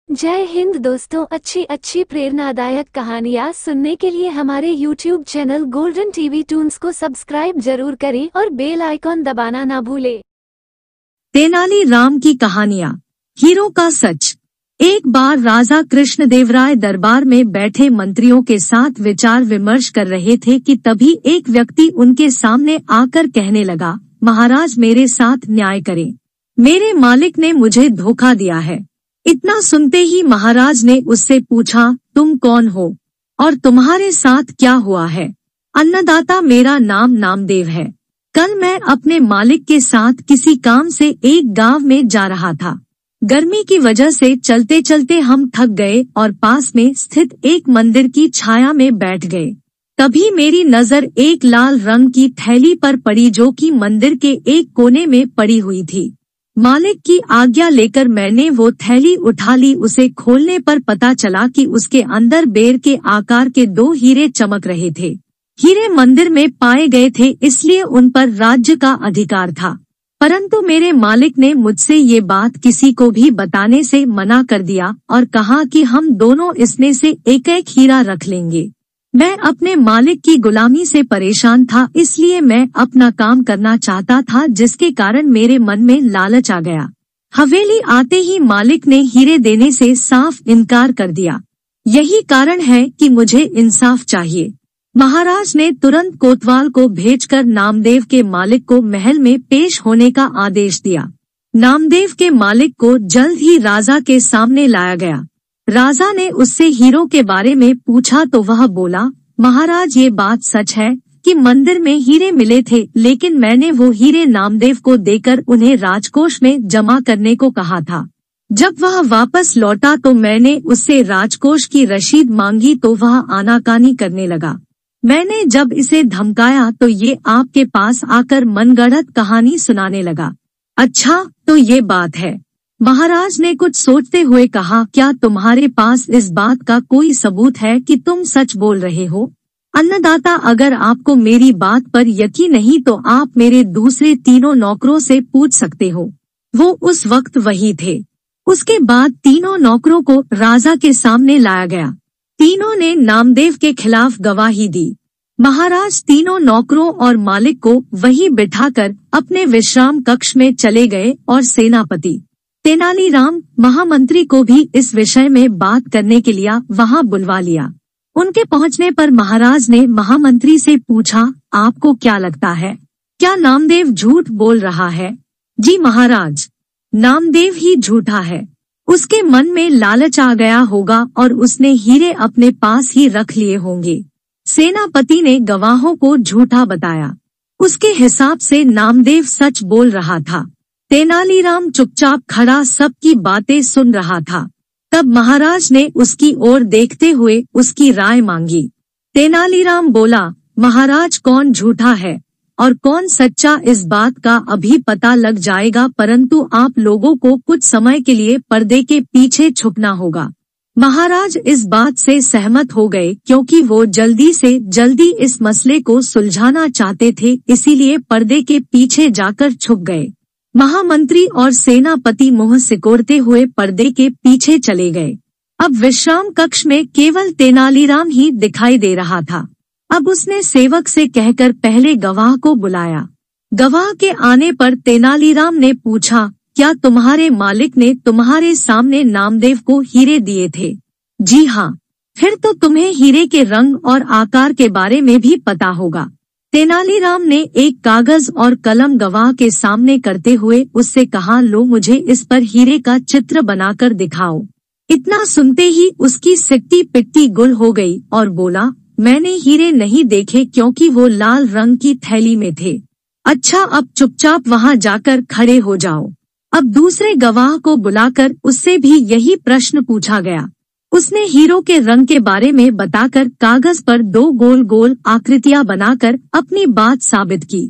जय हिंद दोस्तों, अच्छी अच्छी प्रेरणादायक कहानियाँ सुनने के लिए हमारे YouTube channel golden TV Toons को सब्सक्राइब जरूर करें और बेल आइकॉन दबाना ना भूलें। तेनाली राम की कहानियाँ। हीरो का सच। एक बार राजा कृष्णदेवराय दरबार में बैठे मंत्रियों के साथ विचार विमर्श कर रहे थे कि तभी एक व्यक्ति उनके सामने आकर कहने लगा, महाराज मेरे साथ न्याय करें, मेरे मालिक ने मुझे धोखा दिया है। इतना सुनते ही महाराज ने उससे पूछा, तुम कौन हो और तुम्हारे साथ क्या हुआ है? अन्नदाता, मेरा नाम नामदेव है। कल मैं अपने मालिक के साथ किसी काम से एक गांव में जा रहा था। गर्मी की वजह से चलते चलते हम थक गए और पास में स्थित एक मंदिर की छाया में बैठ गए। तभी मेरी नजर एक लाल रंग की थैली पर पड़ी जो कि मंदिर के एक कोने में पड़ी हुई थी। मालिक की आज्ञा लेकर मैंने वो थैली उठा ली। उसे खोलने पर पता चला कि उसके अंदर बेर के आकार के 2 हीरे चमक रहे थे। हीरे मंदिर में पाए गए थे, इसलिए उन पर राज्य का अधिकार था। परंतु मेरे मालिक ने मुझसे ये बात किसी को भी बताने से मना कर दिया और कहा कि हम दोनों इसमें से एक एक हीरा रख लेंगे। मैं अपने मालिक की गुलामी से परेशान था, इसलिए मैं अपना काम करना चाहता था, जिसके कारण मेरे मन में लालच आ गया। हवेली आते ही मालिक ने हीरे देने से साफ इनकार कर दिया। यही कारण है कि मुझे इंसाफ चाहिए। महाराज ने तुरंत कोतवाल को भेजकर नामदेव के मालिक को महल में पेश होने का आदेश दिया। नामदेव के मालिक को जल्द ही राजा के सामने लाया गया। राजा ने उससे हीरों के बारे में पूछा तो वह बोला, महाराज ये बात सच है कि मंदिर में हीरे मिले थे, लेकिन मैंने वो हीरे नामदेव को देकर उन्हें राजकोष में जमा करने को कहा था। जब वह वापस लौटा तो मैंने उससे राजकोष की रसीद मांगी तो वह आनाकानी करने लगा। मैंने जब इसे धमकाया तो ये आपके पास आकर मनगढ़ंत कहानी सुनाने लगा। अच्छा, तो ये बात है। महाराज ने कुछ सोचते हुए कहा, क्या तुम्हारे पास इस बात का कोई सबूत है कि तुम सच बोल रहे हो? अन्नदाता, अगर आपको मेरी बात पर यकीन नहीं तो आप मेरे दूसरे 3 नौकरों से पूछ सकते हो। वो उस वक्त वही थे। उसके बाद 3 नौकरों को राजा के सामने लाया गया। तीनों ने नामदेव के खिलाफ गवाही दी। महाराज 3 नौकरों और मालिक को वहीं बिठाकर अपने विश्राम कक्ष में चले गए और सेनापति तेनालीराम महामंत्री को भी इस विषय में बात करने के लिए वहां बुलवा लिया। उनके पहुंचने पर महाराज ने महामंत्री से पूछा, आपको क्या लगता है, क्या नामदेव झूठ बोल रहा है? जी महाराज, नामदेव ही झूठा है। उसके मन में लालच आ गया होगा और उसने हीरे अपने पास ही रख लिए होंगे। सेनापति ने गवाहों को झूठा बताया। उसके हिसाब से नामदेव सच बोल रहा था। तेनालीराम चुपचाप खड़ा सबकी बातें सुन रहा था। तब महाराज ने उसकी ओर देखते हुए उसकी राय मांगी। तेनालीराम बोला, महाराज कौन झूठा है और कौन सच्चा इस बात का अभी पता लग जाएगा, परंतु आप लोगों को कुछ समय के लिए पर्दे के पीछे छुपना होगा। महाराज इस बात से सहमत हो गए क्योंकि वो जल्दी से जल्दी इस मसले को सुलझाना चाहते थे, इसीलिए पर्दे के पीछे जाकर छुप गए। महामंत्री और सेनापति मुंह सिकोड़ते हुए पर्दे के पीछे चले गए। अब विश्राम कक्ष में केवल तेनालीराम ही दिखाई दे रहा था। अब उसने सेवक से कहकर पहले गवाह को बुलाया। गवाह के आने पर तेनालीराम ने पूछा, क्या तुम्हारे मालिक ने तुम्हारे सामने नामदेव को हीरे दिए थे? जी हाँ। फिर तो तुम्हें हीरे के रंग और आकार के बारे में भी पता होगा। तेनालीराम ने एक कागज और कलम गवाह के सामने करते हुए उससे कहा, लो मुझे इस पर हीरे का चित्र बनाकर दिखाओ। इतना सुनते ही उसकी सिकटी पिट्टी गुल हो गई और बोला, मैंने हीरे नहीं देखे क्योंकि वो लाल रंग की थैली में थे। अच्छा, अब चुपचाप वहां जाकर खड़े हो जाओ। अब दूसरे गवाह को बुलाकर उससे भी यही प्रश्न पूछा गया। उसने हीरो के रंग के बारे में बताकर कागज पर 2 गोल गोल आकृतियां बनाकर अपनी बात साबित की।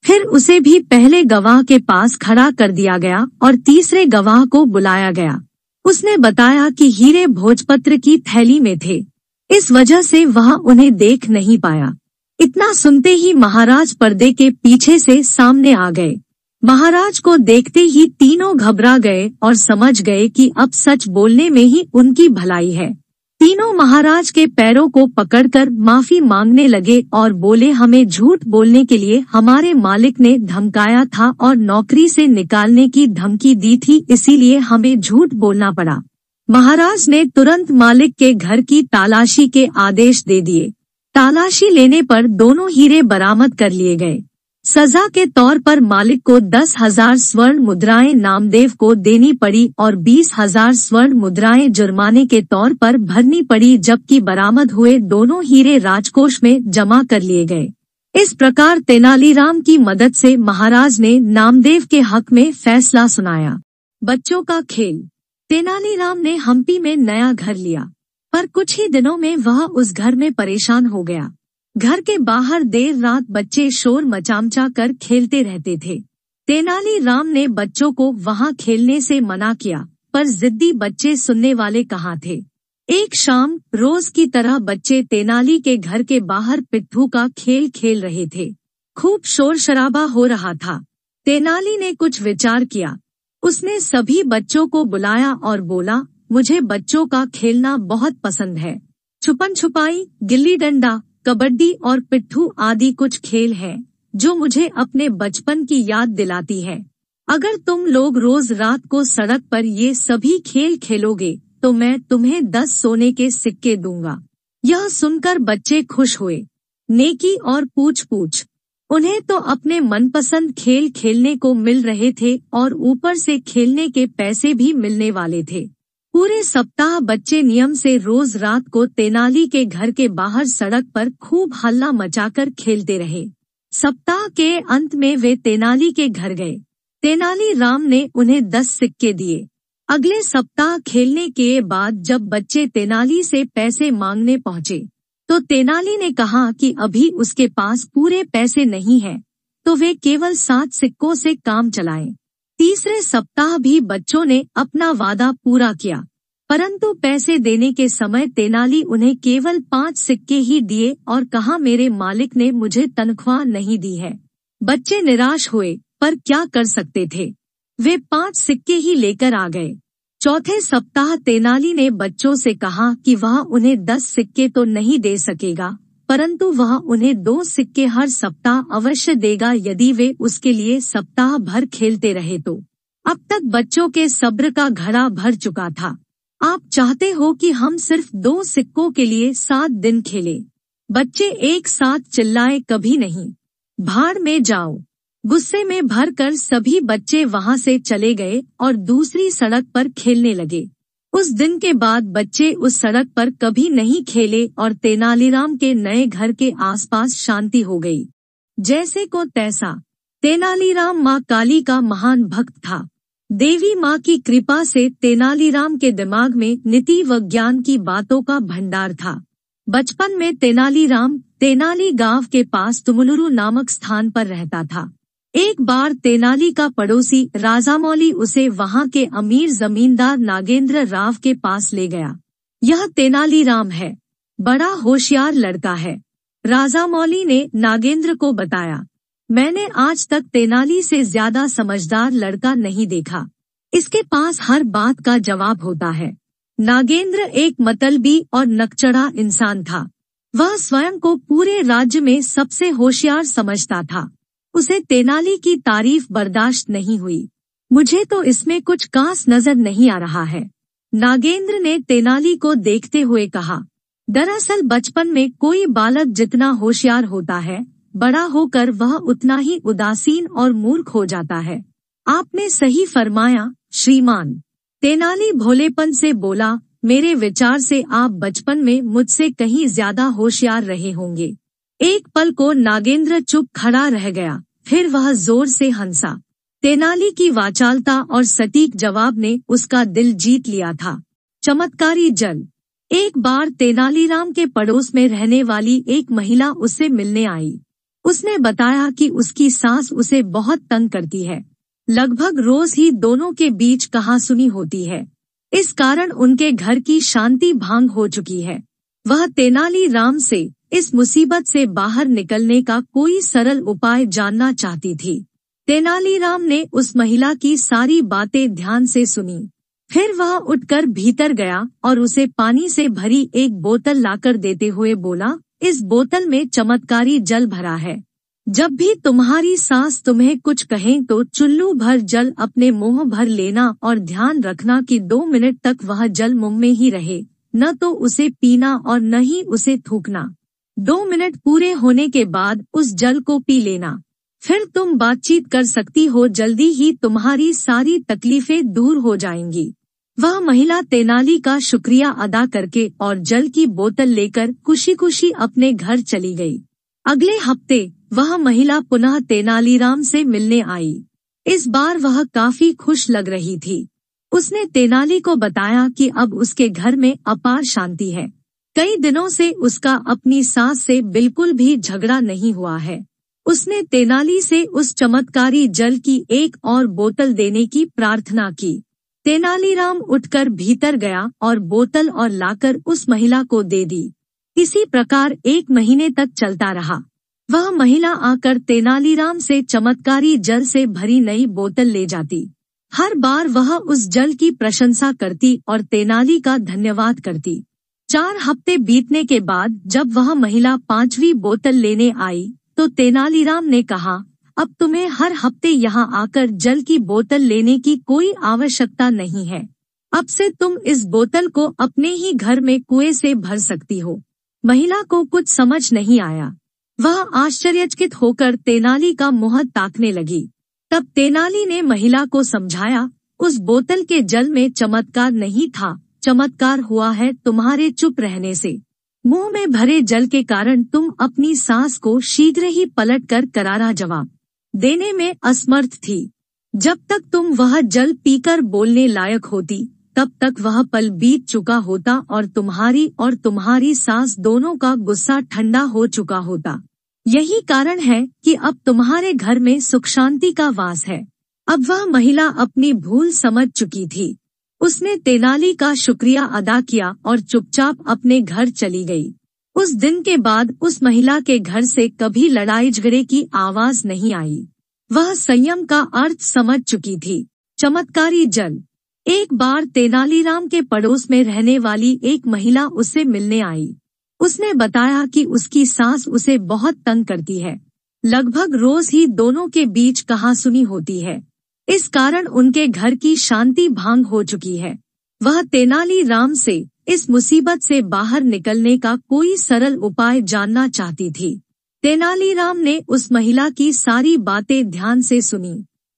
फिर उसे भी पहले गवाह के पास खड़ा कर दिया गया और तीसरे गवाह को बुलाया गया। उसने बताया कि हीरे भोजपत्र की थैली में थे, इस वजह से वह उन्हें देख नहीं पाया। इतना सुनते ही महाराज पर्दे के पीछे से सामने आ गए। महाराज को देखते ही तीनों घबरा गए और समझ गए कि अब सच बोलने में ही उनकी भलाई है। तीनों महाराज के पैरों को पकड़कर माफी मांगने लगे और बोले, हमें झूठ बोलने के लिए हमारे मालिक ने धमकाया था और नौकरी से निकालने की धमकी दी थी, इसीलिए हमें झूठ बोलना पड़ा। महाराज ने तुरंत मालिक के घर की तलाशी के आदेश दे दिए। तलाशी लेने पर दोनों हीरे बरामद कर लिए गए। सजा के तौर पर मालिक को 10,000 स्वर्ण मुद्राएं नामदेव को देनी पड़ी और 20,000 स्वर्ण मुद्राएं जुर्माने के तौर पर भरनी पड़ी, जबकि बरामद हुए दोनों हीरे राजकोष में जमा कर लिए गए। इस प्रकार तेनालीराम की मदद से महाराज ने नामदेव के हक में फैसला सुनाया। बच्चों का खेल। तेनालीराम ने हम्पी में नया घर लिया, पर कुछ ही दिनों में वह उस घर में परेशान हो गया। घर के बाहर देर रात बच्चे शोर मचामचा कर खेलते रहते थे। तेनालीराम ने बच्चों को वहां खेलने से मना किया, पर जिद्दी बच्चे सुनने वाले कहाँ थे। एक शाम रोज की तरह बच्चे तेनाली के घर के बाहर पिट्ठू का खेल खेल रहे थे। खूब शोर शराबा हो रहा था। तेनाली ने कुछ विचार किया। उसने सभी बच्चों को बुलाया और बोला, मुझे बच्चों का खेलना बहुत पसंद है। छुपन छुपाई, गिल्ली डंडा, कबड्डी और पिट्ठू आदि कुछ खेल हैं जो मुझे अपने बचपन की याद दिलाती है। अगर तुम लोग रोज रात को सड़क पर ये सभी खेल खेलोगे तो मैं तुम्हें 10 सोने के सिक्के दूंगा। यह सुनकर बच्चे खुश हुए। नेकी और पूछ पूछ। उन्हें तो अपने मनपसंद खेल खेलने को मिल रहे थे और ऊपर से खेलने के पैसे भी मिलने वाले थे। पूरे सप्ताह बच्चे नियम से रोज रात को तेनाली के घर के बाहर सड़क पर खूब हल्ला मचाकर खेलते रहे। सप्ताह के अंत में वे तेनाली के घर गए। तेनालीराम ने उन्हें 10 सिक्के दिए। अगले सप्ताह खेलने के बाद जब बच्चे तेनाली से पैसे मांगने पहुँचे तो तेनाली ने कहा कि अभी उसके पास पूरे पैसे नहीं हैं, तो वे केवल 7 सिक्कों से काम चलाएं। तीसरे सप्ताह भी बच्चों ने अपना वादा पूरा किया, परंतु पैसे देने के समय तेनाली उन्हें केवल 5 सिक्के ही दिए और कहा, मेरे मालिक ने मुझे तनख्वाह नहीं दी है। बच्चे निराश हुए, पर क्या कर सकते थे। वे 5 सिक्के ही लेकर आ गए। चौथे सप्ताह तेनाली ने बच्चों से कहा कि वह उन्हें 10 सिक्के तो नहीं दे सकेगा, परंतु वह उन्हें 2 सिक्के हर सप्ताह अवश्य देगा यदि वे उसके लिए सप्ताह भर खेलते रहे तो। अब तक बच्चों के सब्र का घड़ा भर चुका था। आप चाहते हो कि हम सिर्फ 2 सिक्कों के लिए 7 दिन खेलें? बच्चे एक साथ चिल्लाए, कभी नहीं। भाड़ में जाओ। गुस्से में भरकर सभी बच्चे वहां से चले गए और दूसरी सड़क पर खेलने लगे। उस दिन के बाद बच्चे उस सड़क पर कभी नहीं खेले और तेनालीराम के नए घर के आसपास शांति हो गई। जैसे को तैसा। तेनालीराम माँ काली का महान भक्त था। देवी माँ की कृपा से तेनालीराम के दिमाग में नीति व ज्ञान की बातों का भंडार था। बचपन में तेनालीराम तेनाली गांव के पास तुमुलुरु नामक स्थान पर रहता था। एक बार तेनाली का पड़ोसी राजामौली उसे वहां के अमीर जमींदार नागेंद्र राव के पास ले गया। यह तेनालीराम है, बड़ा होशियार लड़का है। राजामौली ने नागेंद्र को बताया, मैंने आज तक तेनाली से ज्यादा समझदार लड़का नहीं देखा। इसके पास हर बात का जवाब होता है। नागेंद्र एक मतलबी और नकचढ़ा इंसान था। वह स्वयं को पूरे राज्य में सबसे होशियार समझता था। उसे तेनाली की तारीफ बर्दाश्त नहीं हुई। मुझे तो इसमें कुछ खास नजर नहीं आ रहा है, नागेंद्र ने तेनाली को देखते हुए कहा। दरअसल बचपन में कोई बालक जितना होशियार होता है, बड़ा होकर वह उतना ही उदासीन और मूर्ख हो जाता है। आपने सही फरमाया श्रीमान। तेनाली भोलेपन से बोला, मेरे विचार से आप बचपन में मुझसे कहीं ज्यादा होशियार रहे होंगे। एक पल को नागेंद्र चुप खड़ा रह गया, फिर वह जोर से हंसा। तेनाली की वाचालता और सटीक जवाब ने उसका दिल जीत लिया था। चमत्कारी जल। एक बार तेनालीराम के पड़ोस में रहने वाली एक महिला उससे मिलने आई। उसने बताया कि उसकी सास उसे बहुत तंग करती है। लगभग रोज ही दोनों के बीच कहासुनी होती है। इस कारण उनके घर की शांति भंग हो चुकी है। वह तेनालीराम से इस मुसीबत से बाहर निकलने का कोई सरल उपाय जानना चाहती थी। तेनालीराम ने उस महिला की सारी बातें ध्यान से सुनी। फिर वह उठकर भीतर गया और उसे पानी से भरी एक बोतल लाकर देते हुए बोला, इस बोतल में चमत्कारी जल भरा है। जब भी तुम्हारी सास तुम्हें कुछ कहें तो चुल्लू भर जल अपने मुंह भर लेना और ध्यान रखना कि 2 मिनट तक वह जल मुंह में ही रहे, न तो उसे पीना और न ही उसे थूकना। 2 मिनट पूरे होने के बाद उस जल को पी लेना। फिर तुम बातचीत कर सकती हो, जल्दी ही तुम्हारी सारी तकलीफें दूर हो जाएंगी। वह महिला तेनाली का शुक्रिया अदा करके और जल की बोतल लेकर खुशी खुशी अपने घर चली गई। अगले हफ्ते वह महिला पुनः तेनालीराम से मिलने आई। इस बार वह काफी खुश लग रही थी। उसने तेनाली को बताया कि अब उसके घर में अपार शांति है। कई दिनों से उसका अपनी सास से बिल्कुल भी झगड़ा नहीं हुआ है। उसने तेनाली से उस चमत्कारी जल की एक और बोतल देने की प्रार्थना की। तेनालीराम उठकर भीतर गया और बोतल और लाकर उस महिला को दे दी। इसी प्रकार 1 महीने तक चलता रहा। वह महिला आकर तेनालीराम से चमत्कारी जल से भरी नई बोतल ले जाती। हर बार वह उस जल की प्रशंसा करती और तेनाली का धन्यवाद करती। 4 हफ्ते बीतने के बाद जब वह महिला 5वीं बोतल लेने आई तो तेनालीराम ने कहा, अब तुम्हें हर हफ्ते यहाँ आकर जल की बोतल लेने की कोई आवश्यकता नहीं है। अब से तुम इस बोतल को अपने ही घर में कुएं से भर सकती हो। महिला को कुछ समझ नहीं आया। वह आश्चर्यचकित होकर तेनाली का मुंह ताकने लगी। तब तेनाली ने महिला को समझाया, उस बोतल के जल में चमत्कार नहीं था, चमत्कार हुआ है तुम्हारे चुप रहने से। मुंह में भरे जल के कारण तुम अपनी सास को शीघ्र ही पलटकर करारा जवाब देने में असमर्थ थी। जब तक तुम वह जल पीकर बोलने लायक होती, तब तक वह पल बीत चुका होता और तुम्हारी सास दोनों का गुस्सा ठंडा हो चुका होता। यही कारण है कि अब तुम्हारे घर में सुख शांति का वास है। अब वह महिला अपनी भूल समझ चुकी थी। उसने तेनाली का शुक्रिया अदा किया और चुपचाप अपने घर चली गई। उस दिन के बाद उस महिला के घर से कभी लड़ाई झगड़े की आवाज नहीं आई। वह संयम का अर्थ समझ चुकी थी। चमत्कारी जल। एक बार तेनालीराम के पड़ोस में रहने वाली एक महिला उससे मिलने आई। उसने बताया कि उसकी सास उसे बहुत तंग करती है। लगभग रोज ही दोनों के बीच कहासुनी होती है। इस कारण उनके घर की शांति भंग हो चुकी है। वह तेनालीराम से इस मुसीबत से बाहर निकलने का कोई सरल उपाय जानना चाहती थी। तेनालीराम ने उस महिला की सारी बातें ध्यान से सुनी।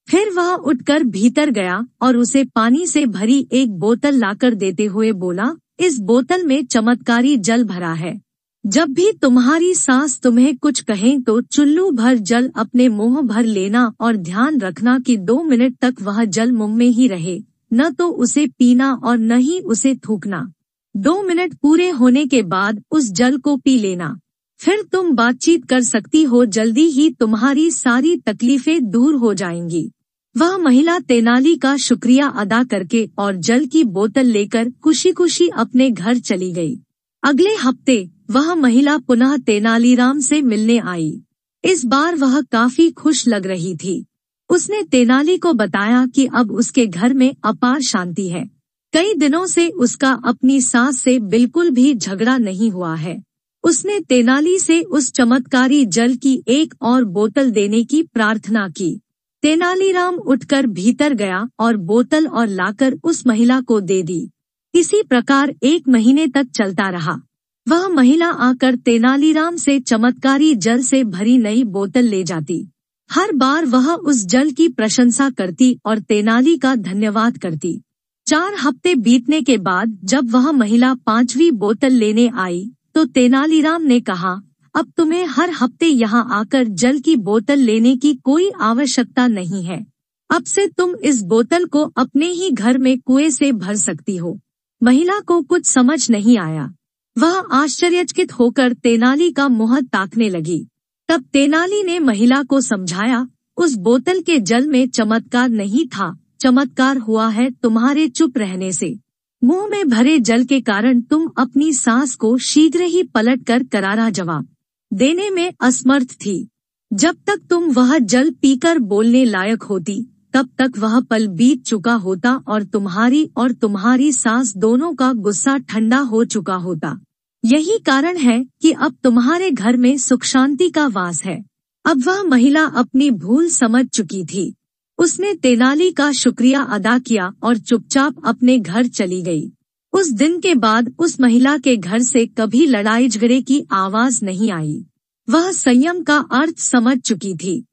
फिर वह उठकर भीतर गया और उसे पानी से भरी एक बोतल लाकर देते हुए बोला, इस बोतल में चमत्कारी जल भरा है। जब भी तुम्हारी सास तुम्हें कुछ कहें तो चुल्लू भर जल अपने मुंह भर लेना और ध्यान रखना कि 2 मिनट तक वह जल मुंह में ही रहे, न तो उसे पीना और न ही उसे थूकना। 2 मिनट पूरे होने के बाद उस जल को पी लेना। फिर तुम बातचीत कर सकती हो, जल्दी ही तुम्हारी सारी तकलीफें दूर हो जाएंगी। वह महिला तेनाली का शुक्रिया अदा करके और जल की बोतल लेकर खुशी खुशी अपने घर चली गई। अगले हफ्ते वह महिला पुनः तेनालीराम से मिलने आई। इस बार वह काफी खुश लग रही थी। उसने तेनाली को बताया कि अब उसके घर में अपार शांति है। कई दिनों से उसका अपनी सास से बिल्कुल भी झगड़ा नहीं हुआ है। उसने तेनाली से उस चमत्कारी जल की एक और बोतल देने की प्रार्थना की। तेनालीराम उठकर भीतर गया और बोतल और लाकर उस महिला को दे दी। इसी प्रकार 1 महीने तक चलता रहा। वह महिला आकर तेनालीराम से चमत्कारी जल से भरी नई बोतल ले जाती। हर बार वह उस जल की प्रशंसा करती और तेनाली का धन्यवाद करती। 4 हफ्ते बीतने के बाद जब वह महिला 5वीं बोतल लेने आई तो तेनालीराम ने कहा, अब तुम्हें हर हफ्ते यहाँ आकर जल की बोतल लेने की कोई आवश्यकता नहीं है। अब से तुम इस बोतल को अपने ही घर में कुएं से भर सकती हो। महिला को कुछ समझ नहीं आया। वह आश्चर्यचकित होकर तेनाली का मुंह ताकने लगी। तब तेनाली ने महिला को समझाया, उस बोतल के जल में चमत्कार नहीं था, चमत्कार हुआ है तुम्हारे चुप रहने से। मुंह में भरे जल के कारण तुम अपनी सास को शीघ्र ही पलटकर करारा जवाब देने में असमर्थ थी। जब तक तुम वह जल पीकर बोलने लायक होती, तब तक वह पल बीत चुका होता और तुम्हारी सास दोनों का गुस्सा ठंडा हो चुका होता। यही कारण है कि अब तुम्हारे घर में सुख शांति का वास है। अब वह महिला अपनी भूल समझ चुकी थी। उसने तेनाली का शुक्रिया अदा किया और चुपचाप अपने घर चली गई। उस दिन के बाद उस महिला के घर से कभी लड़ाई झगड़े की आवाज नहीं आई। वह संयम का अर्थ समझ चुकी थी।